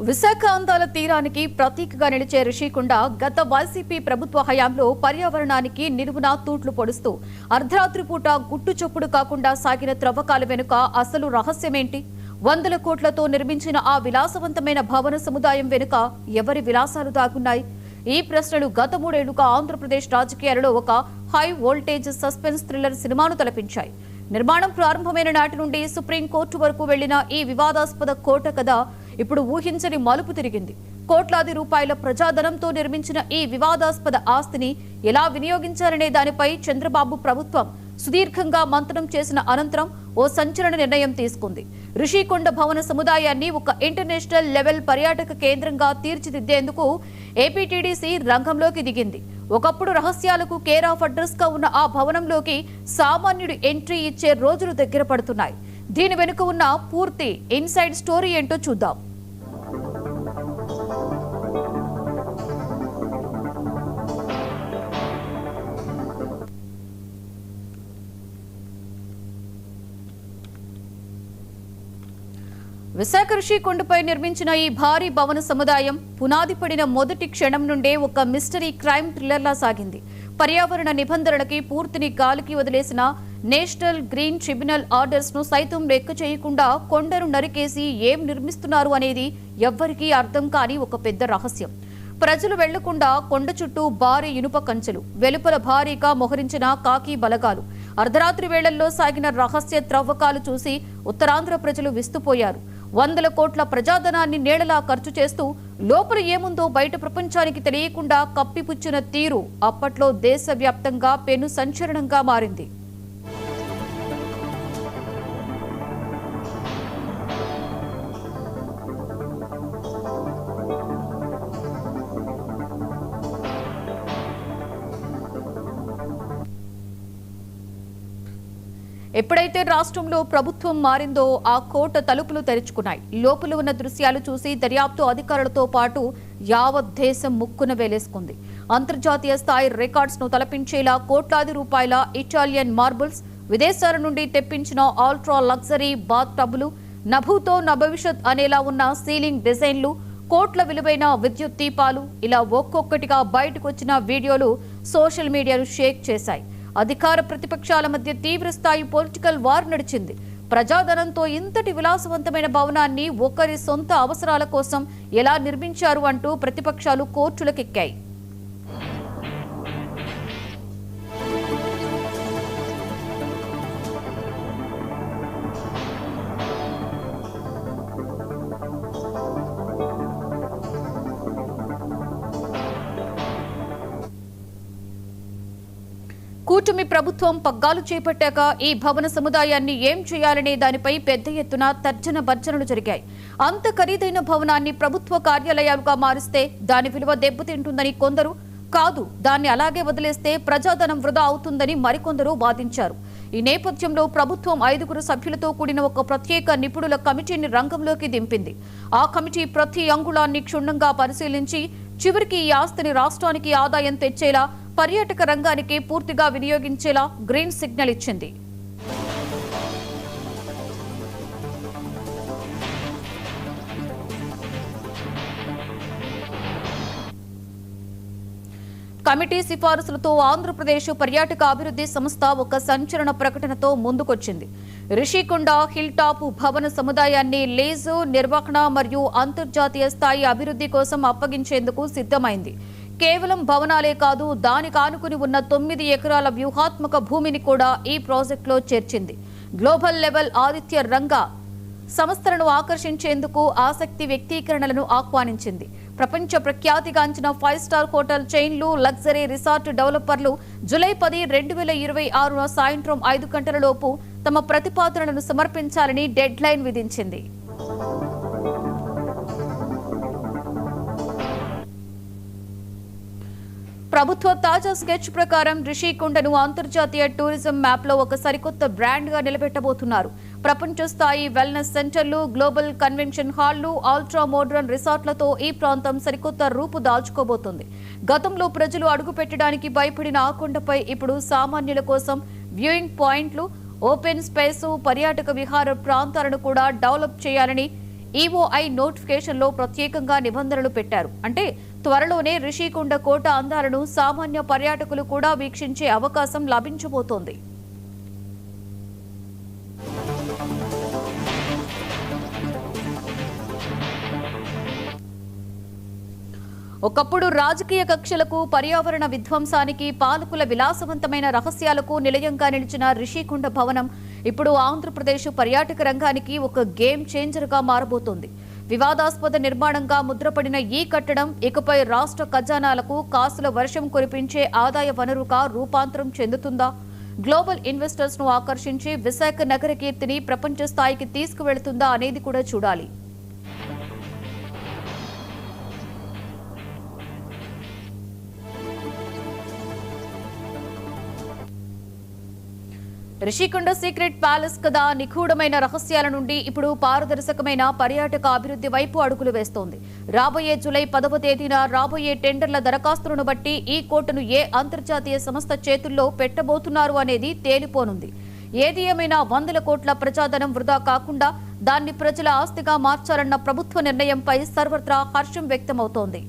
విశాఖ అందాల తీరానికి ప్రతీకగా నిలిచే రిషికొండ గత వైసీపీ ప్రభుత్వ హయాంలో పర్యావరణానికి నిలువునా తూట్లు పొడుస్తూ అర్ధరాత్రి పూట గుట్టు చొప్పుడు కాకుండా సాగిన త్రవ్వకాల వెనుక అసలు రహస్యమేంటి? 100 కోట్లతో నిర్మించిన ఆ విలాసవంతమైన భవన సముదాయం వెనుక ఎవరి విలాసాలు దాగున్నాయి? ఈ ప్రశ్నలు గత 3 ఏళ్లుగా ఆంధ్రప్రదేశ్ రాజకీయాలలో ఒక హై వోల్టేజ్ సస్పెన్స్ థ్రిల్లర్ సినిమాను తలపించాయి. నిర్మాణం ప్రారంభమైన నాటి నుండి సుప్రీంకోర్టు వరకు వెళ్లిన ఈ వివాదాస్పద కోట కథ ఇప్పుడు ఊహించని మలుపు తిరిగింది. కోట్లాది రూపాయల ప్రజాధనంతో నిర్మించిన ఈ వివాదాస్పద ఆస్తిని ఎలా వినియోగించాలనే దానిపై చంద్రబాబు ప్రభుత్వం సుదీర్ఘంగా మంతనం చేసిన అనంతరం ఓ సంచలన నిర్ణయం తీసుకుంది. రిషికొండ భవన సముదాయాన్ని ఒక ఇంటర్నేషనల్ లెవెల్ పర్యాటక కేంద్రంగా తీర్చిదిద్దేందుకు ఏపీటీడీసీ రంగంలోకి దిగింది. ఒకప్పుడు రహస్యాలకు కేర్ ఆఫ్ అడ్రస్ గా ఉన్న ఆ భవనంలోకి సామాన్యుడు ఎంట్రీ ఇచ్చే రోజులు దగ్గర పడుతున్నాయి. దీని వెనుక ఉన్న పూర్తి ఇన్సైడ్ స్టోరీ ఏంటో చూద్దాం. విశాఖ రిషికొండపై నిర్మించిన ఈ భారీ భవన సముదాయం పునాది పడిన మొదటి క్షణం నుండే ఒక మిస్టరీ క్రైమ్ థ్రిల్లర్లా సాగింది. పర్యావరణ నిబంధనలకి పూర్తిని గాలికి వదిలేసిన నేషనల్ గ్రీన్ ట్రిబ్యునల్ ఆర్డర్స్ ను సైతం లెక్క చేయకుండా కొండను నరికేసి ఏం నిర్మిస్తున్నారు అనేది ఎవ్వరికీ అర్థం కాని ఒక పెద్ద రహస్యం. ప్రజలు వెళ్లకుండా కొండ చుట్టూ భారీ ఇనుప కంచెలు, వెలుపల భారీగా మోహరించిన కాకి బలగాలు, అర్ధరాత్రి వేళల్లో సాగిన రహస్య త్రవ్వకాలు చూసి ఉత్తరాంధ్ర ప్రజలు విస్తుపోయారు. 100 కోట్ల ప్రజాధనాన్ని నేలలా ఖర్చు చేస్తూ లోపల ఏముందో బయట ప్రపంచానికి తెలియకుండా కప్పిపుచ్చిన తీరు అప్పట్లో దేశవ్యాప్తంగా పెను సంచలనంగా మారింది. ఎప్పుడైతే రాష్ట్రంలో ప్రభుత్వం మారిందో ఆ కోట తలుపులు తెరుచుకున్నాయి. లోపల ఉన్న దృశ్యాలు చూసి దర్యాప్తు అధికారులతో పాటు యావత్ దేశం ముక్కున వేలేసుకుంది. అంతర్జాతీయ స్థాయి రికార్డ్స్ ను తలపించేలా కోట్లాది రూపాయల ఇటాలియన్ మార్బుల్స్, విదేశాల నుండి తెప్పించిన అల్ట్రా లగ్జరీ బాత్ టబ్బులు, నభూతో నభవిష్యత్ అనేలా ఉన్న సీలింగ్ డిజైన్లు, కోట్ల విలువైన విద్యుత్ దీపాలు, ఇలా ఒక్కొక్కటిగా బయటకొచ్చిన వీడియోలు సోషల్ మీడియాను షేక్ చేశాయి. అధికార ప్రతిపక్షాల మధ్య తీవ్రస్థాయి పొలిటికల్ వార్ నడిచింది. ప్రజాధనంతో ఇంతటి విలాసవంతమైన భవనాన్ని ఒకరి సొంత అవసరాల కోసం ఎలా నిర్మించారు అంటూ ప్రతిపక్షాలు కోర్టులకెక్కాయి. కూటమి ప్రభుత్వం పగ్గాలు చేపట్టాక ఈ భవన సముదాయాన్ని ఏం చేయాలనే దానిపై పెద్ద ఎత్తున తర్జన భర్జనలు జరిగాయి. అంత ఖరీదైన భవనాన్ని ప్రభుత్వ కార్యాలయాలుగా మారిస్తే దాని విలువ దెబ్బతింటుందని కొందరు, కాదు దాన్ని అలాగే వదిలేస్తే ప్రజాధనం వృధా అవుతుందని మరికొందరు వాదించారు. ఈ నేపథ్యంలో ప్రభుత్వం 5 సభ్యులతో కూడిన ఒక ప్రత్యేక నిపుణుల కమిటీని రంగంలోకి దింపింది. ఆ కమిటీ ప్రతి అంగుళాన్ని క్షుణ్ణంగా పరిశీలించి చివరికి ఈ ఆస్తిని రాష్ట్రానికి ఆదాయం తెచ్చేలా, పర్యాటక రంగానికి పూర్తిగా వినియోగించేలా గ్రీన్ సిగ్నల్ ఇచ్చింది. కమిటీ సిఫారసులతో ఆంధ్రప్రదేశ్ పర్యాటక అభివృద్ధి సంస్థ ఒక సంచలన ప్రకటనతో ముందుకొచ్చింది. రిషికొండ హిల్ టాప్ భవన సముదాయాన్ని లీజు, నిర్వహణ మరియు అంతర్జాతీయ స్థాయి అభివృద్ధి కోసం అప్పగించేందుకు సిద్ధమైంది. కేవలం భవనాలే కాదు, దానికి ఆనుకుని ఉన్న 9 ఎకరాల వ్యూహాత్మక భూమిని కూడా ఈ ప్రాజెక్టులో చేర్చింది. గ్లోబల్ లెవెల్ ఆతిథ్య రంగ సంస్థలను ఆకర్షించేందుకు ఆసక్తి వ్యక్తీకరణలను ఆహ్వానించింది. ప్రపంచ ప్రఖ్యాతిగాంచిన 5 స్టార్ హోటల్ చైన్లు, లగ్జరీ రిసార్ట్ డెవలపర్లు జూలై 10, 2026 సాయంత్రం 5 గంటలలోపు తమ ప్రతిపాదనలను సమర్పించాలని డెడ్ లైన్ విధించింది. ప్రభుత్వ తాజా స్కెచ్ ప్రకారం రిషికొండను అంతర్జాతీయ టూరిజం మ్యాప్ లో ఒక సరికొత్త బ్రాండ్ గా నిలబెట్టబోతున్నారు. ప్రపంచ స్థాయి వెల్నెస్ సెంటర్లు, గ్లోబల్ కన్వెన్షన్ హాళ్లు, అల్ట్రా మోడర్న్ రిసార్ట్లతో ఈ ప్రాంతం సరికొత్త రూపు దాల్చుకోబోతోంది. గతంలో ప్రజలు అడుగు పెట్టడానికి భయపడిన ఆ కొండపై ఇప్పుడు సామాన్యుల కోసం వ్యూయింగ్ పాయింట్లు, ఓపెన్ స్పేస్, పర్యాటక విహార ప్రాంతాలను కూడా డెవలప్ చేయాలని ఈఓఐ నోటిఫికేషన్లో ప్రత్యేకంగా నిబంధనలు పెట్టారు. అంటే త్వరలోనే రిషికొండ కోట అందాలను సామాన్య పర్యాటకులు కూడా వీక్షించే అవకాశం లభించబోతోంది. ఒకప్పుడు రాజకీయ కక్షలకు, పర్యావరణ విధ్వంసానికి, పాలకుల విలాసవంతమైన రహస్యాలకు నిలయంగా నిలిచిన రిషికొండ భవనం ఇప్పుడు ఆంధ్రప్రదేశ్ పర్యాటక రంగానికి ఒక గేమ్ చేంజర్ గా మారబోతోంది. వివాదాస్పద నిర్మాణంగా ముద్రపడిన ఈ కట్టడం ఇకపై రాష్ట్ర ఖజానాలకు కాసుల వర్షం కురిపించే ఆదాయ వనరుగా రూపాంతరం చెందుతుందా? గ్లోబల్ ఇన్వెస్టర్స్ ను ఆకర్షించి విశాఖ నగర కీర్తిని ప్రపంచ స్థాయికి తీసుకువెళుతుందా అనేది కూడా చూడాలి. రిషికొండ సీక్రెట్ ప్యాలెస్ కథ నిగూఢమైన రహస్యాల నుండి ఇప్పుడు పారదర్శకమైన పర్యాటక అభివృద్ధి వైపు అడుగులు వేస్తోంది. రాబోయే జూలై 10వ తేదీన రాబోయే టెండర్ల దరఖాస్తులను బట్టి ఈ కోటను ఏ అంతర్జాతీయ సంస్థ చేతుల్లో పెట్టబోతున్నారు అనేది తేలిపోనుంది. ఏది ఏమైనా 100 కోట్ల ప్రజాధనం వృధా కాకుండా దాన్ని ప్రజల ఆస్తిగా మార్చాలన్న ప్రభుత్వ నిర్ణయంపై సర్వత్రా హర్షం వ్యక్తమవుతోంది.